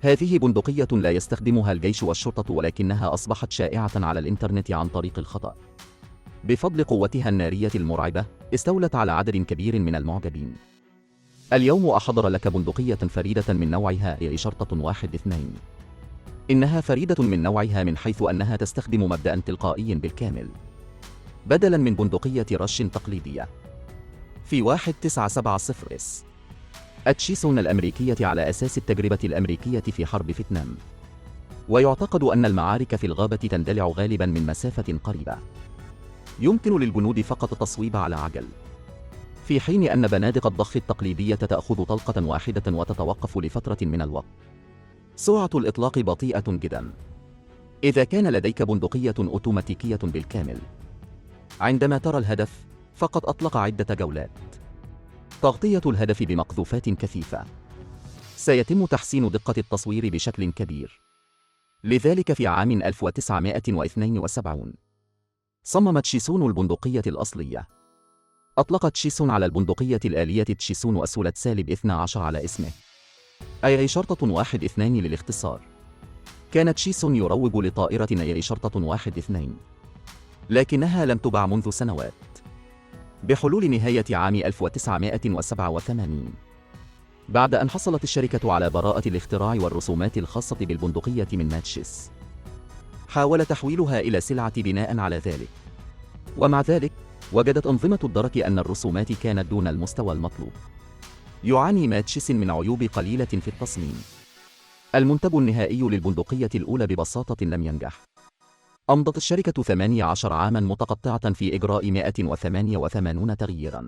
هذه بندقية لا يستخدمها الجيش والشرطة، ولكنها أصبحت شائعة على الإنترنت عن طريق الخطأ. بفضل قوتها النارية المرعبة، استولت على عدد كبير من المعجبين. اليوم أحضر لك بندقية فريدة من نوعها هي شرطة 1-2. إنها فريدة من نوعها من حيث أنها تستخدم مبدأ تلقائي بالكامل، بدلاً من بندقية رش تقليدية. في 1970 التشيسون الأمريكية على أساس التجربة الأمريكية في حرب فيتنام، ويعتقد أن المعارك في الغابة تندلع غالباً من مسافة قريبة. يمكن للجنود فقط التصويب على عجل، في حين أن بنادق الضخ التقليدية تأخذ طلقة واحدة وتتوقف لفترة من الوقت. سرعة الإطلاق بطيئة جداً. إذا كان لديك بندقية أوتوماتيكية بالكامل، عندما ترى الهدف فقد أطلق عدة جولات. تغطية الهدف بمقذوفات كثيفة. سيتم تحسين دقة التصوير بشكل كبير. لذلك في عام 1972 صمم تشيسون البندقية الأصلية. أطلق تشيسون على البندقية الآلية تشيسون أسولة -12 على اسمه، أي شرطة 1-2 للاختصار. كانت تشيسون يروج لطائرة أي شرطة 1-2، لكنها لم تباع منذ سنوات. بحلول نهاية عام 1987، بعد أن حصلت الشركة على براءة الاختراع والرسومات الخاصة بالبندقية من ماتشيس، حاول تحويلها إلى سلعة بناء على ذلك. ومع ذلك وجدت أنظمة الدرك أن الرسومات كانت دون المستوى المطلوب. يعاني ماتشيس من عيوب قليلة في التصميم. المنتج النهائي للبندقية الأولى ببساطة لم ينجح. أمضت الشركة 18 عاماً متقطعة في إجراء 188 تغييراً،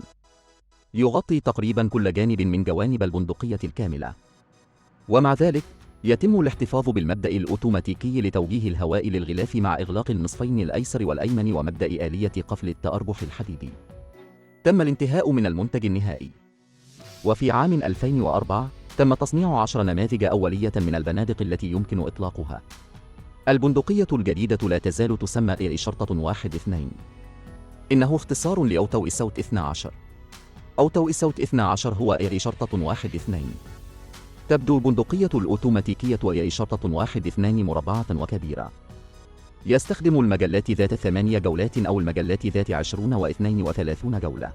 يغطي تقريباً كل جانب من جوانب البندقية الكاملة. ومع ذلك يتم الاحتفاظ بالمبدأ الأوتوماتيكي لتوجيه الهواء للغلاف مع إغلاق النصفين الأيسر والأيمن ومبدأ آلية قفل التأرجح الحديدي. تم الانتهاء من المنتج النهائي، وفي عام 2004 تم تصنيع 10 نماذج أولية من البنادق التي يمكن إطلاقها. البندقية الجديدة لا تزال تسمى أي شرطة 1-2. إنه اختصار لأوتو صوت 12. أوتو صوت 12 هو أي شرطة 1-2. تبدو البندقية الأوتوماتيكية أي شرطة 1-2 مربعة وكبيرة. يستخدم المجلات ذات 8 جولات أو المجلات ذات 20 و32 جولة.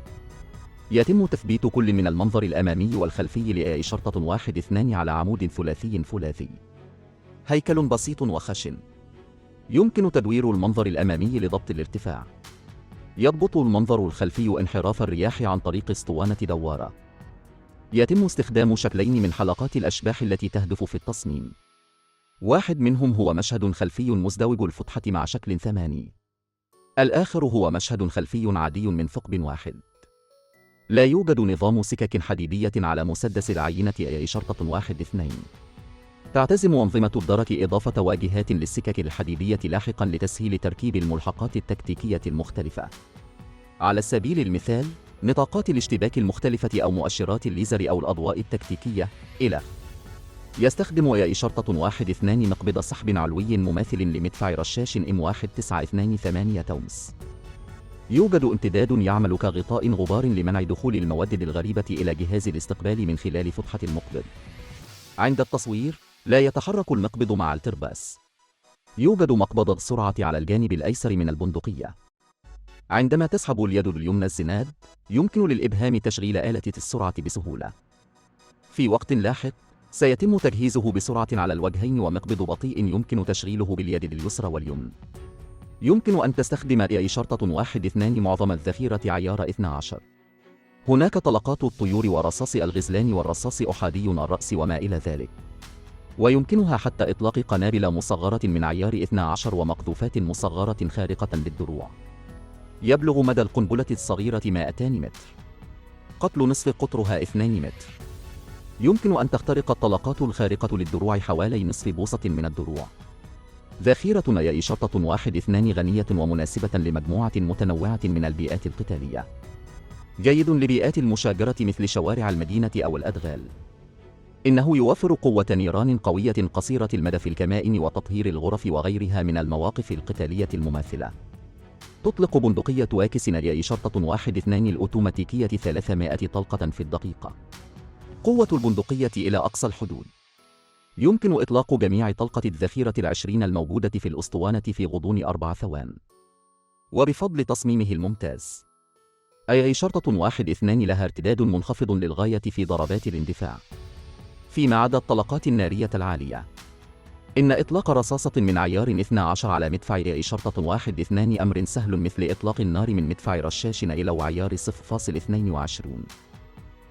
يتم تثبيت كل من المنظر الأمامي والخلفي لأي شرطة 1-2 على عمود ثلاثي. هيكل بسيط وخشن. يمكن تدوير المنظر الأمامي لضبط الارتفاع. يضبط المنظر الخلفي انحراف الرياح عن طريق اسطوانة دوارة. يتم استخدام شكلين من حلقات الأشباح التي تهدف في التصميم. واحد منهم هو مشهد خلفي مزدوج الفتحة مع شكل 8. الآخر هو مشهد خلفي عادي من ثقب واحد. لا يوجد نظام سكك حديدية على مسدس العينة أي شرطة 1-2. تعتزم أنظمة الدرك إضافة واجهات للسكك الحديدية لاحقاً لتسهيل تركيب الملحقات التكتيكية المختلفة. على سبيل المثال، نطاقات الاشتباك المختلفة أو مؤشرات الليزر أو الأضواء التكتيكية إلى. يستخدم أي شرطة 1-2 مقبض سحب علوي مماثل لمدفع رشاش M1928 تومس. يوجد امتداد يعمل كغطاء غبار لمنع دخول المواد الغريبة إلى جهاز الاستقبال من خلال فتحة المقبض. عند التصوير لا يتحرك المقبض مع الترباس. يوجد مقبض السرعة على الجانب الأيسر من البندقية. عندما تسحب اليد اليمنى الزناد، يمكن للإبهام تشغيل آلة السرعة بسهولة. في وقت لاحق سيتم تجهيزه بسرعة على الوجهين، ومقبض بطيء يمكن تشغيله باليد اليسرى واليمنى. يمكن أن تستخدم أي شرطة 1-2 معظم الذخيرة عيار 12. هناك طلقات الطيور ورصاص الغزلان والرصاص أحادي الرأس وما إلى ذلك. ويمكنها حتى إطلاق قنابل مصغرة من عيار 12 ومقذوفات مصغرة خارقة للدروع. يبلغ مدى القنبلة الصغيرة 200 متر. قتل نصف قطرها 2 متر. يمكن أن تخترق الطلقات الخارقة للدروع حوالي نصف بوصة من الدروع. ذخيرة أي شرطة 1-2 غنية ومناسبة لمجموعة متنوعة من البيئات القتالية. جيد لبيئات المشاجرة مثل شوارع المدينة أو الأدغال. إنه يوفر قوة نيران قوية قصيرة المدى في الكمائن وتطهير الغرف وغيرها من المواقف القتالية المماثلة. تطلق بندقية واكس أي شرطة 1-2 الأوتوماتيكية 300 طلقة في الدقيقة. قوة البندقية إلى أقصى الحدود. يمكن إطلاق جميع طلقة الذخيرة العشرين الموجودة في الأسطوانة في غضون 4 ثوان. وبفضل تصميمه الممتاز، أي شرطة 1-2 لها ارتداد منخفض للغاية في ضربات الاندفاع، فيما عدا الطلقات النارية العالية. إن إطلاق رصاصة من عيار 12 على مدفع أي شرطة 1-2 أمر سهل مثل إطلاق النار من مدفع رشاش إلى عيار 0.22.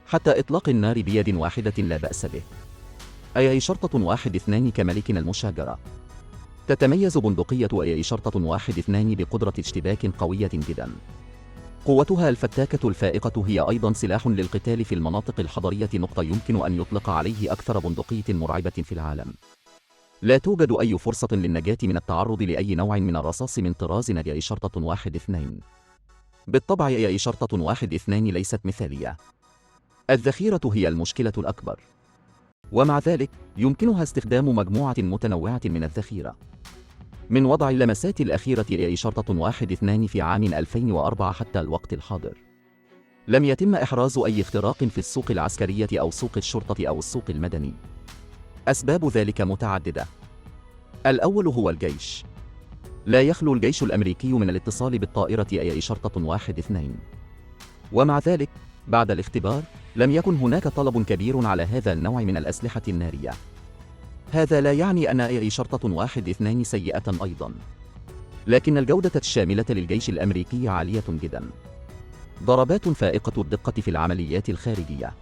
حتى إطلاق النار بيد واحدة لا بأس به. أي شرطة 1-2 كملكنا المشاجرة. تتميز بندقية أي شرطة 1-2 بقدرة اشتباك قوية جدا. قوتها الفتاكة الفائقة هي أيضا سلاح للقتال في المناطق الحضرية. يمكن أن يطلق عليه أكثر بندقية مرعبة في العالم. لا توجد أي فرصة للنجاة من التعرض لأي نوع من الرصاص من طراز أي شرطة 1-2. بالطبع أي شرطة 1-2 ليست مثالية. الذخيرة هي المشكلة الأكبر، ومع ذلك يمكنها استخدام مجموعة متنوعة من الذخيرة. من وضع اللمسات الأخيرة لأي شرطة 1-2 في عام 2004 حتى الوقت الحاضر، لم يتم إحراز أي اختراق في السوق العسكرية أو سوق الشرطة أو السوق المدني. أسباب ذلك متعددة. الأول هو الجيش. لا يخلو الجيش الأمريكي من الاتصال بالطائرة أي شرطة 1-2، ومع ذلك بعد الاختبار لم يكن هناك طلب كبير على هذا النوع من الأسلحة النارية. هذا لا يعني أن أي شرطة 1-2 سيئة أيضا، لكن الجودة الشاملة للجيش الأمريكي عالية جدا. ضربات فائقة الدقة في العمليات الخارجية.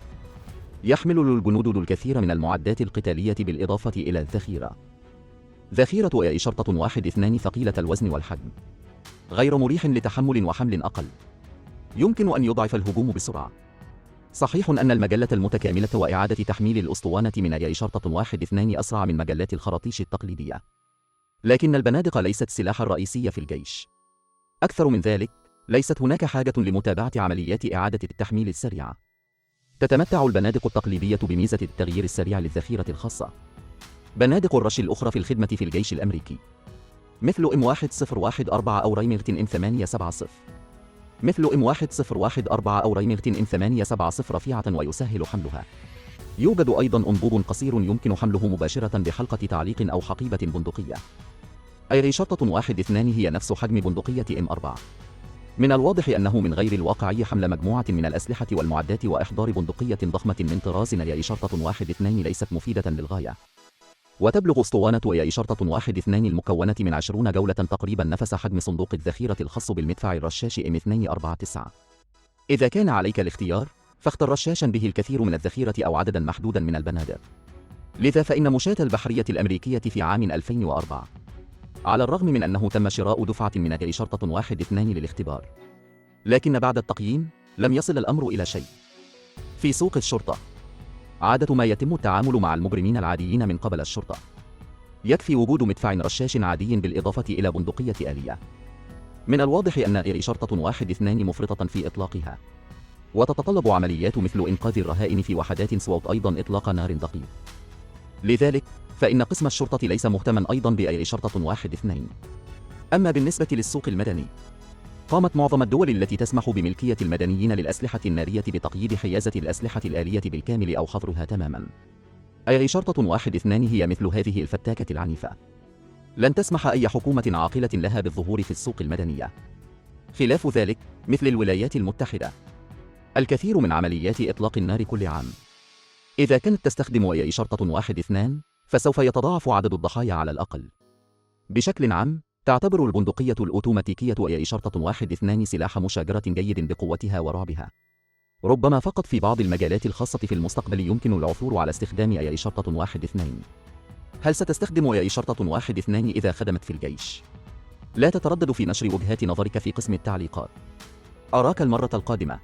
يحمل الجنود الكثير من المعدات القتالية بالإضافة إلى الذخيرة. ذخيرة أي شرطة 1-2 ثقيلة الوزن والحجم، غير مريح لتحمل وحمل أقل. يمكن أن يضعف الهجوم بسرعة. صحيح أن المجلة المتكاملة وإعادة تحميل الأسطوانة من أي شرطة 1-2 أسرع من مجلات الخراطيش التقليدية، لكن البنادق ليست السلاح الرئيسي في الجيش. أكثر من ذلك، ليست هناك حاجة لمتابعة عمليات إعادة التحميل السريعة. تتمتع البنادق التقليدية بميزة التغيير السريع للذخيرة الخاصة. بنادق الرش الأخرى في الخدمة في الجيش الأمريكي، مثل M1014 أو ريمغتون M870، مثل M1014 أو ريمغتون M870 رفيعة ويسهل حملها. يوجد أيضا أنبوب قصير يمكن حمله مباشرة بحلقة تعليق أو حقيبة بندقية. أي شرطة 1-2 هي نفس حجم بندقية M4. من الواضح أنه من غير الواقعي حمل مجموعة من الأسلحة والمعدات وإحضار بندقية ضخمة من طراز أي شرطة 1-2 ليست مفيدة للغاية. وتبلغ أسطوانة أي شرطة 1-2 المكونة من 20 جولة تقريبا نفس حجم صندوق الذخيرة الخاص بالمدفع الرشاش M249. إذا كان عليك الاختيار، فاختر رشاشا به الكثير من الذخيرة أو عددا محدودا من البنادق. لذا فإن مشاة البحرية الأمريكية في عام 2004، على الرغم من أنه تم شراء دفعة من أي شرطة 1-2 للاختبار، لكن بعد التقييم لم يصل الأمر إلى شيء. في سوق الشرطة، عادة ما يتم التعامل مع المجرمين العاديين من قبل الشرطة. يكفي وجود مدفع رشاش عادي بالإضافة إلى بندقية آلية. من الواضح أن أي شرطة 1-2 مفرطة في إطلاقها، وتتطلب عمليات مثل إنقاذ الرهائن في وحدات SWAT أيضا إطلاق نار دقيق. لذلك فإن قسم الشرطة ليس مهتما أيضا بأي شرطة 1-2. أما بالنسبة للسوق المدني، قامت معظم الدول التي تسمح بملكية المدنيين للأسلحة النارية بتقييد حيازة الأسلحة الآلية بالكامل أو حظرها تماما. أي شرطة 1-2 هي مثل هذه الفتاكة العنيفة. لن تسمح أي حكومة عاقلة لها بالظهور في السوق المدنية. خلاف ذلك، مثل الولايات المتحدة، الكثير من عمليات إطلاق النار كل عام، إذا كانت تستخدم أي شرطة 1-2 فسوف يتضاعف عدد الضحايا على الأقل. بشكل عام، تعتبر البندقية الأوتوماتيكية أي شرطة 1-2 سلاح مشاجرة جيد بقوتها ورعبها. ربما فقط في بعض المجالات الخاصة في المستقبل يمكن العثور على استخدام أي شرطة 1-2. هل ستستخدم أي شرطة 1-2 إذا خدمت في الجيش؟ لا تتردد في نشر وجهات نظرك في قسم التعليقات. أراك المرة القادمة.